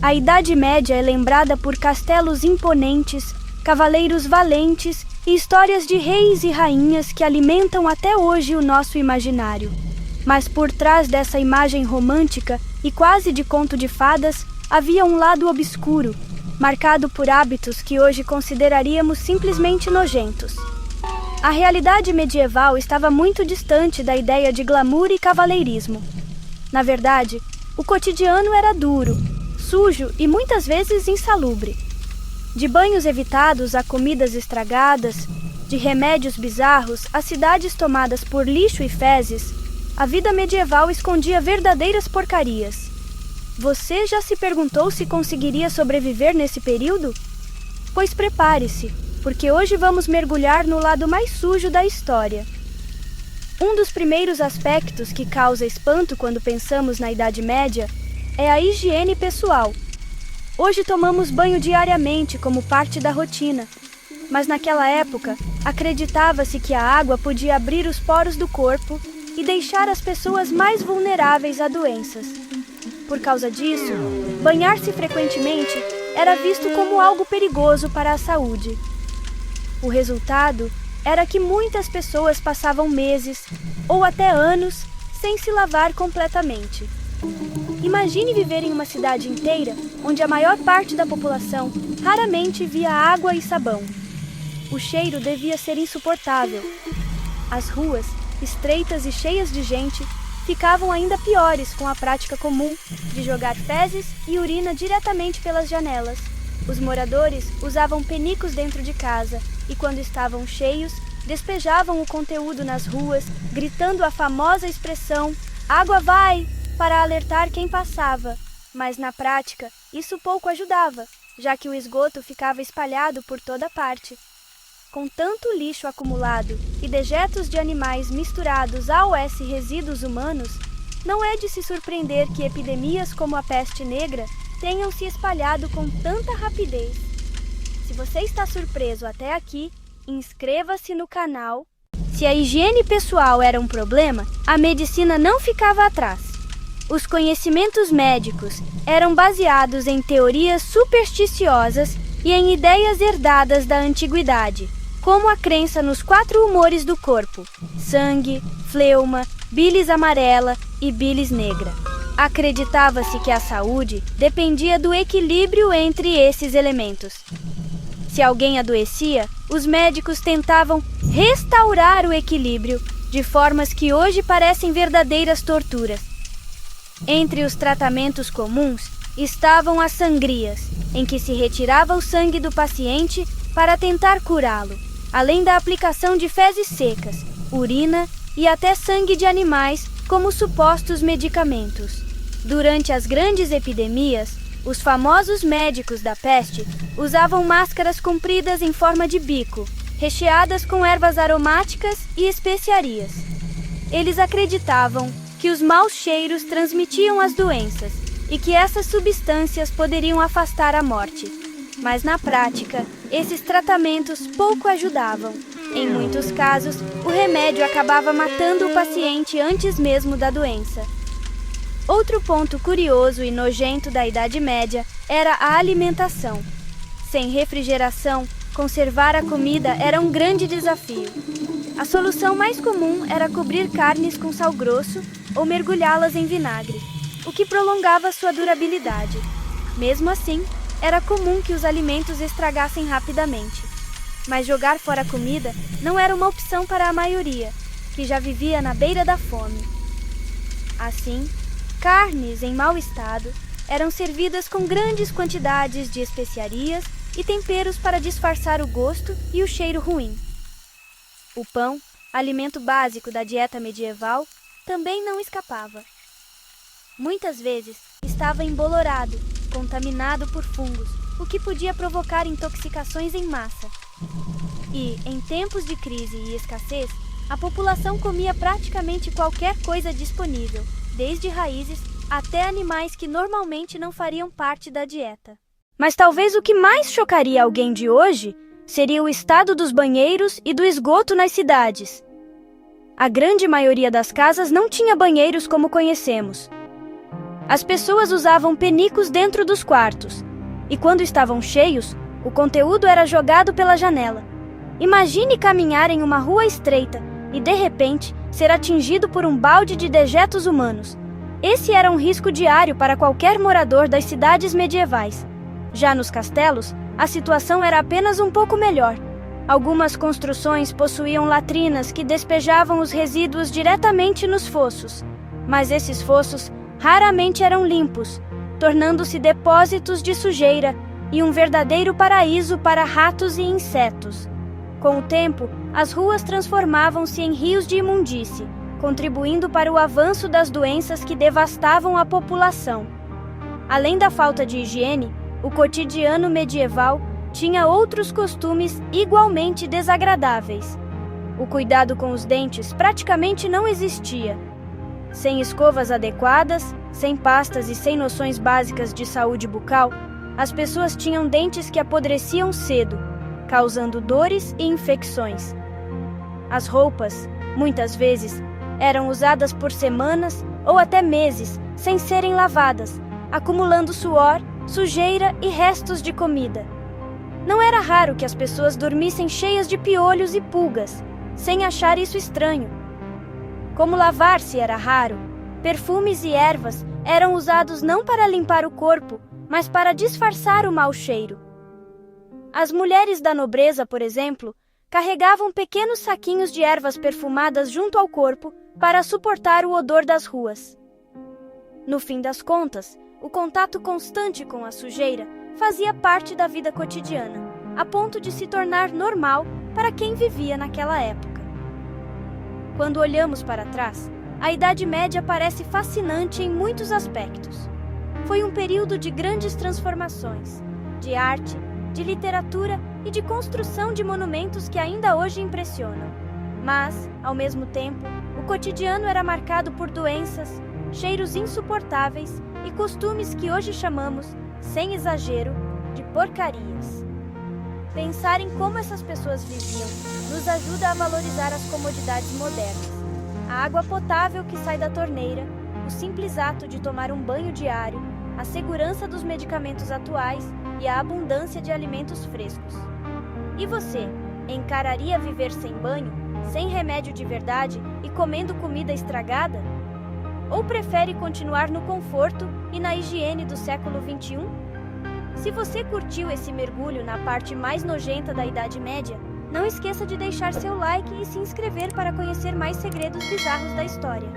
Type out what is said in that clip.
A Idade Média é lembrada por castelos imponentes, cavaleiros valentes e histórias de reis e rainhas que alimentam até hoje o nosso imaginário. Mas por trás dessa imagem romântica e quase de conto de fadas, havia um lado obscuro, marcado por hábitos que hoje consideraríamos simplesmente nojentos. A realidade medieval estava muito distante da ideia de glamour e cavalheirismo. Na verdade, o cotidiano era duro, sujo e muitas vezes insalubre. De banhos evitados a comidas estragadas, de remédios bizarros a cidades tomadas por lixo e fezes, a vida medieval escondia verdadeiras porcarias. Você já se perguntou se conseguiria sobreviver nesse período? Pois prepare-se, porque hoje vamos mergulhar no lado mais sujo da história. Um dos primeiros aspectos que causa espanto quando pensamos na Idade Média é a higiene pessoal. Hoje tomamos banho diariamente como parte da rotina, mas naquela época acreditava-se que a água podia abrir os poros do corpo e deixar as pessoas mais vulneráveis a doenças. Por causa disso, banhar-se frequentemente era visto como algo perigoso para a saúde. O resultado era que muitas pessoas passavam meses ou até anos sem se lavar completamente. Imagine viver em uma cidade inteira onde a maior parte da população raramente via água e sabão. O cheiro devia ser insuportável. As ruas, estreitas e cheias de gente, ficavam ainda piores com a prática comum de jogar fezes e urina diretamente pelas janelas. Os moradores usavam penicos dentro de casa e, quando estavam cheios, despejavam o conteúdo nas ruas, gritando a famosa expressão "água vai!" para alertar quem passava. Mas, na prática, isso pouco ajudava, já que o esgoto ficava espalhado por toda parte. Com tanto lixo acumulado e dejetos de animais misturados ao resíduos humanos, não é de se surpreender que epidemias como a peste negra tenham se espalhado com tanta rapidez. Se você está surpreso até aqui, inscreva-se no canal. Se a higiene pessoal era um problema, a medicina não ficava atrás. Os conhecimentos médicos eram baseados em teorias supersticiosas e em ideias herdadas da antiguidade, como a crença nos 4 humores do corpo: sangue, fleuma, bilis amarela e bilis negra. Acreditava-se que a saúde dependia do equilíbrio entre esses elementos. Se alguém adoecia, os médicos tentavam restaurar o equilíbrio de formas que hoje parecem verdadeiras torturas. Entre os tratamentos comuns estavam as sangrias, em que se retirava o sangue do paciente para tentar curá-lo, além da aplicação de fezes secas, urina e até sangue de animais como supostos medicamentos. Durante as grandes epidemias, os famosos médicos da peste usavam máscaras compridas em forma de bico, recheadas com ervas aromáticas e especiarias. Eles acreditavam que os maus cheiros transmitiam as doenças e que essas substâncias poderiam afastar a morte. Mas na prática, esses tratamentos pouco ajudavam. Em muitos casos, o remédio acabava matando o paciente antes mesmo da doença. Outro ponto curioso e nojento da Idade Média era a alimentação. Sem refrigeração, conservar a comida era um grande desafio. A solução mais comum era cobrir carnes com sal grosso ou mergulhá-las em vinagre, o que prolongava sua durabilidade. Mesmo assim, era comum que os alimentos estragassem rapidamente. Mas jogar fora a comida não era uma opção para a maioria, que já vivia na beira da fome. Assim, carnes em mau estado eram servidas com grandes quantidades de especiarias e temperos para disfarçar o gosto e o cheiro ruim. O pão, alimento básico da dieta medieval, também não escapava. Muitas vezes estava embolorado, contaminado por fungos, o que podia provocar intoxicações em massa. E, em tempos de crise e escassez, a população comia praticamente qualquer coisa disponível, desde raízes até animais que normalmente não fariam parte da dieta. Mas talvez o que mais chocaria alguém de hoje seria o estado dos banheiros e do esgoto nas cidades. A grande maioria das casas não tinha banheiros como conhecemos. As pessoas usavam penicos dentro dos quartos, e quando estavam cheios, o conteúdo era jogado pela janela. Imagine caminhar em uma rua estreita e, de repente, ser atingido por um balde de dejetos humanos. Esse era um risco diário para qualquer morador das cidades medievais. Já nos castelos, a situação era apenas um pouco melhor. Algumas construções possuíam latrinas que despejavam os resíduos diretamente nos fossos, mas esses fossos raramente eram limpos, tornando-se depósitos de sujeira e um verdadeiro paraíso para ratos e insetos. Com o tempo, as ruas transformavam-se em rios de imundície, contribuindo para o avanço das doenças que devastavam a população. Além da falta de higiene, o cotidiano medieval tinha outros costumes igualmente desagradáveis. O cuidado com os dentes praticamente não existia. Sem escovas adequadas, sem pastas e sem noções básicas de saúde bucal, as pessoas tinham dentes que apodreciam cedo, causando dores e infecções. As roupas, muitas vezes, eram usadas por semanas ou até meses sem serem lavadas, acumulando suor, sujeira e restos de comida. Não era raro que as pessoas dormissem cheias de piolhos e pulgas, sem achar isso estranho. Como lavar-se era raro, perfumes e ervas eram usados não para limpar o corpo, mas para disfarçar o mau cheiro. As mulheres da nobreza, por exemplo, carregavam pequenos saquinhos de ervas perfumadas junto ao corpo para suportar o odor das ruas. No fim das contas, o contato constante com a sujeira fazia parte da vida cotidiana, a ponto de se tornar normal para quem vivia naquela época. Quando olhamos para trás, a Idade Média parece fascinante em muitos aspectos. Foi um período de grandes transformações, de arte, de literatura e de construção de monumentos que ainda hoje impressionam. Mas, ao mesmo tempo, o cotidiano era marcado por doenças, cheiros insuportáveis e costumes que hoje chamamos, sem exagero, de porcarias. Pensar em como essas pessoas viviam nos ajuda a valorizar as comodidades modernas. A água potável que sai da torneira, o simples ato de tomar um banho diário, a segurança dos medicamentos atuais e a abundância de alimentos frescos. E você, encararia viver sem banho, sem remédio de verdade e comendo comida estragada? Ou prefere continuar no conforto e na higiene do século XXI? Se você curtiu esse mergulho na parte mais nojenta da Idade Média, não esqueça de deixar seu like e se inscrever para conhecer mais segredos bizarros da história.